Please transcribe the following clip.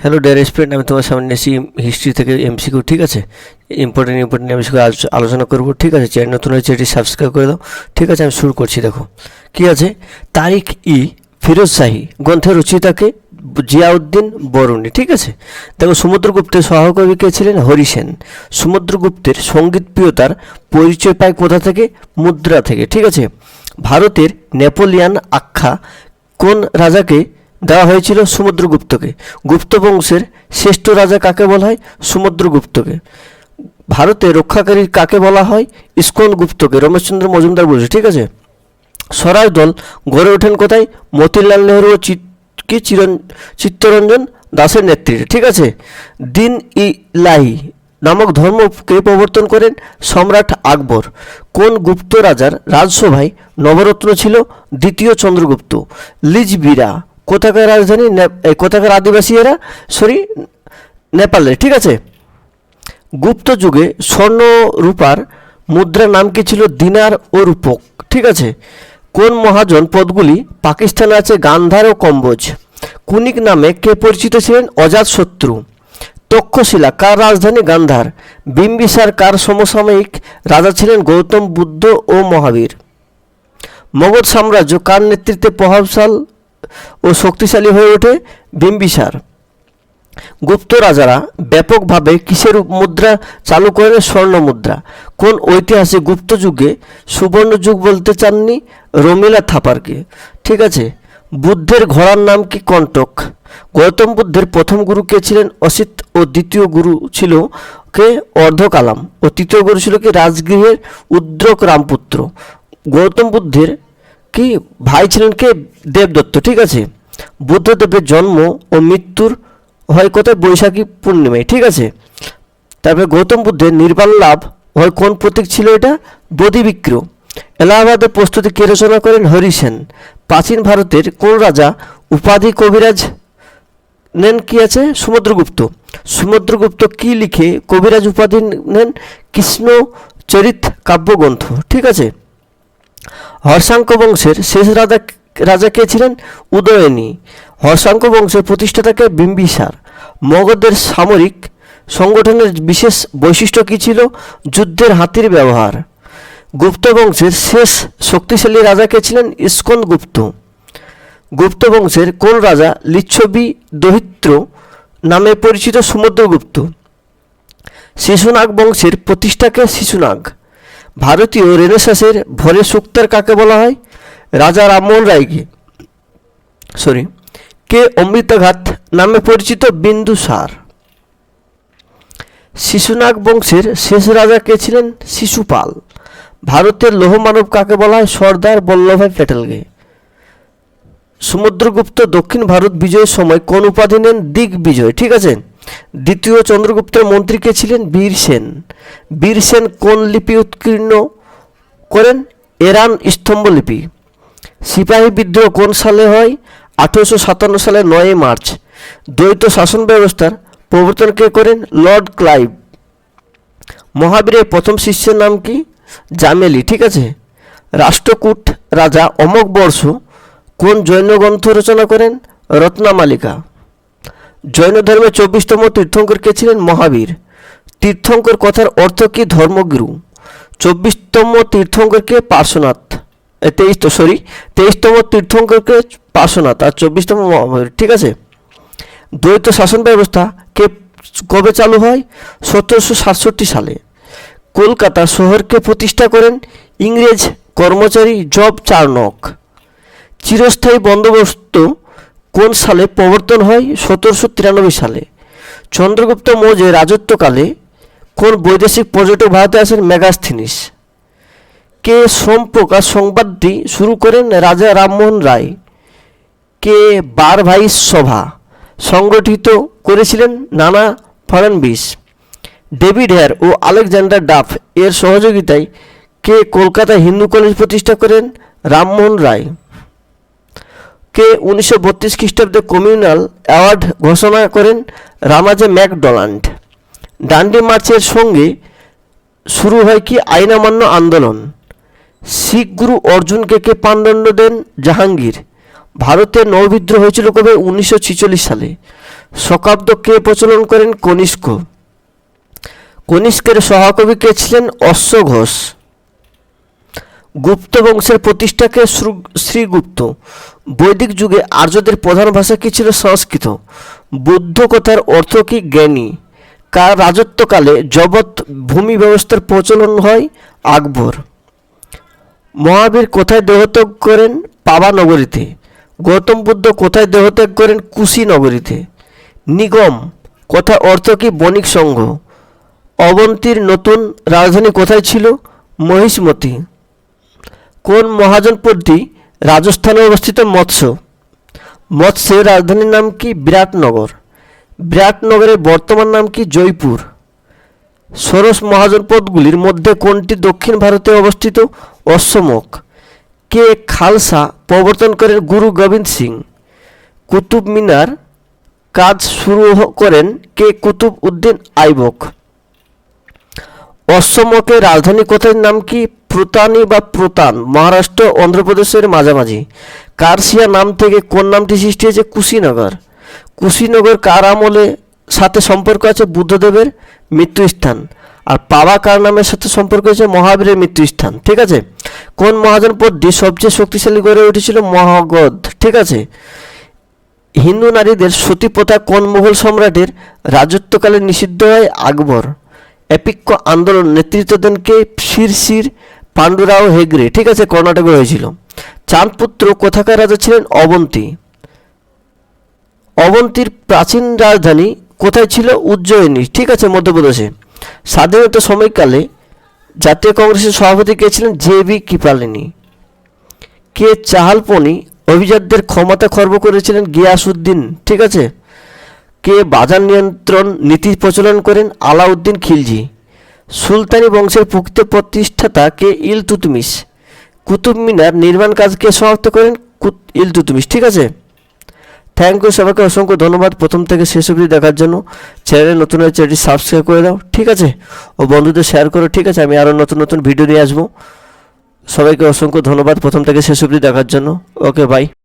Hello dear student, আমি তোমার সামনে এসেছি হিস্ট্রি থেকে এমসিকিউ। ঠিক আছে, ইম্পর্টেন্ট এমসিকিউ আলোচনা করব। ঠিক আছে, চ্যানেল নতুন হয়েছে, এটি সাবস্ক্রাইব করে দাও। ঠিক আছে, আমি শুরু করছি। দেখো কি আছে, তারিখ ই ফিরোজ শাহী গ্রন্থের রচয়িতাকে জিয়াউদ্দিন বরুণী। ঠিক আছে, দেখো সমুদ্রগুপ্তের সহকবি কে ছিলেন? হরি সেন। সমুদ্রগুপ্তের সঙ্গীত প্রিয়তার পরিচয় পায় কোথা থেকে? মুদ্রা থেকে। ঠিক আছে, ভারতের নেপোলিয়ান আখ্যা কোন রাজাকে দেওয়া হয়েছিল? সমুদ্রগুপ্তকে। গুপ্ত বংশের শ্রেষ্ঠ রাজা কাকে বলা হয়? সমুদ্রগুপ্তকে। ভারতে রক্ষাকারী কাকে বলা হয়? ইস্কন গুপ্তকে। রমেশচন্দ্র মজুমদার বলছে। ঠিক আছে, স্বরাজ দল গড়ে ওঠেন কোথায়? মতিলাল নেহরু ও চিত্তরঞ্জন দাসের নেতৃত্বে। ঠিক আছে, দিন ইলাহি নামক ধর্মকে প্রবর্তন করেন সম্রাট আকবর। কোন গুপ্ত রাজার রাজসভায় নবরত্ন ছিল? দ্বিতীয় চন্দ্রগুপ্ত। লিজবিরা কোথাকার রাজধানী? কোথাকার আদিবাসী এরা? নেপালের। ঠিক আছে, গুপ্ত যুগে স্বর্ণ রূপার মুদ্রার নাম কি ছিল? দিনার ও রূপক। ঠিক আছে, কোন মহাজন পদগুলি পাকিস্তানে আছে? গান্ধার ও কম্বোজ। কুনিক নামে কে পরিচিত ছিলেন? অজাতশত্রু। তক্ষশিলা কার রাজধানী? গান্ধার। বিম্বিসার কার সমসাময়িক রাজা ছিলেন? গৌতম বুদ্ধ ও মহাবীর। মগধ সাম্রাজ্য কার নেতৃত্বে প্রভাবশাল ও শক্তিশালী হয়ে ওঠে? বিম্বিসার। গুপ্ত রাজারা ব্যাপকভাবে কিসের মুদ্রা চালু করেন? স্বর্ণ মুদ্রা। কোন ঐতিহাসিক গুপ্ত যুগে সুবর্ণ যুগ বলতে চাননি? রমিলা থাপারকে। ঠিক আছে, বুদ্ধের ঘোড়ার নাম কি? কণ্টক। গৌতম বুদ্ধের প্রথম গুরু কে ছিলেন? অসিত। ও দ্বিতীয় গুরু ছিল কে? অর্ধকালাম। ও তৃতীয় গুরু ছিল কি? রাজগৃহের উদ্রক রামপুত্র। গৌতম বুদ্ধের কি ভাই ছিলেন কে? দেবদত্ত। ঠিক আছে, বুদ্ধদেবের জন্ম ও মৃত্যুর হয় কোথায়? বৈশাখী পূর্ণিমায়। ঠিক আছে, তারপরে গৌতম বুদ্ধের নির্বাণ লাভ হয় কোন প্রতীক ছিল? এটা বোধি বিক্রম। এলাহাবাদের প্রস্তুতি কে রচনা করেন? হরি সেন। প্রাচীন ভারতের কোন রাজা উপাধি কবিরাজ নেন? কি আছে? সমুদ্রগুপ্ত। সমুদ্রগুপ্ত কি লিখে কবিরাজ উপাধি নেন? কৃষ্ণ চরিত কাব্যগ্রন্থ। ঠিক আছে, হর্ষাঙ্ক বংশের শেষ রাজা কে ছিলেন? উদয়নী। হর্ষাঙ্ক বংশের প্রতিষ্ঠাতাকে? বিম্বিসার। মগধের সামরিক সংগঠনের বিশেষ বৈশিষ্ট্য কী ছিল? যুদ্ধের হাতির ব্যবহার। গুপ্ত বংশের শেষ শক্তিশালী রাজা কে ছিলেন? ইস্কন গুপ্ত। গুপ্ত বংশের কোন রাজা লিচ্ছবি দহিত্র নামে পরিচিত? সমুদ্রগুপ্ত। শিশুনাগ বংশের প্রতিষ্ঠাকে? শিশুনাগ। ভারতীয় রেনেসাঁসের ভরে সুক্তার কাকে বলা হয়? রাজা রামমোহন রায়কে। কে অমৃতঘাত নামে পরিচিত? বিন্দুসার। শিশুনাগ বংশের শেষ রাজা কে ছিলেন? শিশুপাল। ভারতের লৌহমানব কাকে বলা হয়? সর্দার বল্লভভাই প্যাটেলকে। সমুদ্রগুপ্ত দক্ষিণ ভারত বিজয়ের সময় কোন উপাধি নেন? দিগ্বিজয়। ঠিক আছে, দ্বিতীয় চন্দ্রগুপ্তের মন্ত্রী কে ছিলেন? বীর সেন। বীর সেন কোন লিপি উৎকীর্ণ করেন? এরান স্তম্ভলিপি। সিপাহী বিদ্রোহ কোন সালে হয়? 1857 সালে 9 মার্চ। দ্বৈত শাসন ব্যবস্থার প্রবর্তন কে করেন? Lord Clive. মহাবীরের প্রথম শিষ্যের নাম কি? জামেলি। ঠিক আছে, রাষ্ট্রকূট রাজা অমোঘ বর্ষ কোন জৈন গ্রন্থ রচনা করেন? রত্নামালিকা। জৈন ধর্মের 24তম তীর্থঙ্কর কে ছিলেন? মহাবীর। তীর্থঙ্কর কথার অর্থ কি? ধর্মগুরু। 24তম তীর্থঙ্করকে? পার্শ্বনাথ। 23তম তীর্থঙ্করকে পার্শ্বনাথ আর 24তম মহাবীর। ঠিক আছে, দ্বৈত শাসন ব্যবস্থা কে কবে চালু হয়? 1767 সালে। কলকাতা শহরকে প্রতিষ্ঠা করেন ইংরেজ কর্মচারী জব চার্নক। চিরস্থায়ী বন্দোবস্ত কোন সালে প্রবর্তন হয়? 1793 সালে। চন্দ্রগুপ্ত মৌর্যের রাজত্বকালে কোন বৈদেশিক পর্যটক ভারতে আসেন? মেগাস্থিনিস। কে সোমপ্রকাশ সংবাদটি শুরু করেন? রাজা রামমোহন রায়। কে বার ভাইস সভা সংগঠিত করেছিলেন? নানা ফড়নবিস। ডেভিড হেয়ার ও আলেকজান্ডার ডাফ এর সহযোগিতায় কে কলকাতা হিন্দু কলেজ প্রতিষ্ঠা করেন? রামমোহন রায়। কে 1932 খ্রিস্টাব্দে কমিউনাল অ্যাওয়ার্ড ঘোষণা করেন? রামাজে ম্যাকডোনাল্ড। ডান্ডি মার্চের সঙ্গে শুরু হয় কি? আইন অমান্য আন্দোলন। শিখ গুরু অর্জুনকে কে প্রাণদণ্ড দেন? জাহাঙ্গীর। ভারতের নৌবিদ্রোহ হয়েছিল কবে? 1946 সালে। শকাব্দ কে প্রচলন করেন? কনিষ্ক। কনিষ্কের সহকবি কে ছিলেন? অশ্ব ঘোষ। গুপ্ত বংশের প্রতিষ্ঠাকে শ্রীগুপ্ত। বৈদিক যুগে আর্যদের প্রধান ভাষা কি ছিল? সংস্কৃত। বুদ্ধ কথার অর্থ কি? জ্ঞানী। কার রাজত্বকালে জবৎ ভূমি ব্যবস্থার প্রচলন হয়? আকবর। মহাবীর কোথায় দেহত্যাগ করেন? পাবা নগরীতে। গৌতম বুদ্ধ কোথায় দেহত্যাগ করেন? কুশীনগরীতে। নিগম কথার অর্থ কি? বণিক সংঘ। অবন্তীর নতুন রাজধানী কোথায় ছিল? মহিষ্মতি। কোন মহাজনপদটি রাজস্থানে অবস্থিত? মৎস্য। মৎস্যের রাজধানীর নাম কি? বিরাটনগর। বিরাটনগরের বর্তমান নাম কি? জয়পুর। ষোড়শ মহাজনপদগুলির মধ্যে কোনটি দক্ষিণ ভারতে অবস্থিত? অসমক। কে খালসা প্রবর্তন করেন? গুরু গোবিন্দ সিং। কুতুব মিনার কাজ শুরু করেন কে? কুতুব উদ্দিন আইবক। অসমকের রাজধানী কোথায় নাম কি? প্রতানি বা প্রতান, মহারাষ্ট্র অন্ধ্রপ্রদেশের মাঝামাঝি। কার্সিয়া নাম থেকে কোন নামটি সৃষ্টি হয়েছে? কুশীনগর। কুশীনগর কার আমলে সাথে সম্পর্ক আছে? বুদ্ধদেবের মৃত্যুস্থান। আর পাবা কার নামের সাথে সম্পর্ক হয়েছে? মহাবীরের মৃত্যুস্থান। ঠিক আছে। কোন মহাজনপদটি সবচেয়ে শক্তিশালী গড়ে উঠেছিল? মহাগধ। ঠিক আছে। হিন্দু নারীদের সতী প্রথা কোন মুঘল সম্রাটের রাজত্বকালে নিষিদ্ধ হয়? আকবর। এপিক্য আন্দোলন নেতৃত্ব দেন কে? শিরশির পাণ্ডুরাও হেগড়ে। ঠিক আছে, কর্ণাটকে হয়েছিল। চাঁদপুত্র কোথাকার রাজা ছিলেন? অবন্তী। অবন্তীর প্রাচীন রাজধানী কোথায় ছিল? উজ্জয়িনী। ঠিক আছে, মধ্যপ্রদেশে। স্বাধীনতা সময়কালে জাতীয় কংগ্রেসের সভাপতি কে ছিলেন? জে.বি. কৃপালিনী। কে চাহালপনি অভিজাতদের ক্ষমতা খর্ব করেছিলেন? গিয়াসউদ্দিন। ঠিক আছে। কে বাজার নিয়ন্ত্রণ নীতি প্রচলন করেন? আলাউদ্দিন খিলজি। সুলতানি বংশের প্রকৃত প্রতিষ্ঠাতা কে? ইলতুৎমিশ। কুতুব মিনার নির্মাণ কাজ কে সমাপ্ত করেন? ইলতুৎমিশ। ঠিক আছে। থ্যাংক ইউ সবাইকে, অসংখ্য ধন্যবাদ প্রথম থেকে শেষ অবধি দেখার জন্য। চ্যানেলে নতুন হয়ে চ্যানেলটি সাবস্ক্রাইব করে দাও। ঠিক আছে, ও বন্ধুদের শেয়ার করো। ঠিক আছে, আমি আরও নতুন নতুন ভিডিও নিয়ে আসবো। সবাইকে অসংখ্য ধন্যবাদ প্রথম থেকে শেষ অবধি দেখার জন্য। ওকে, বাই।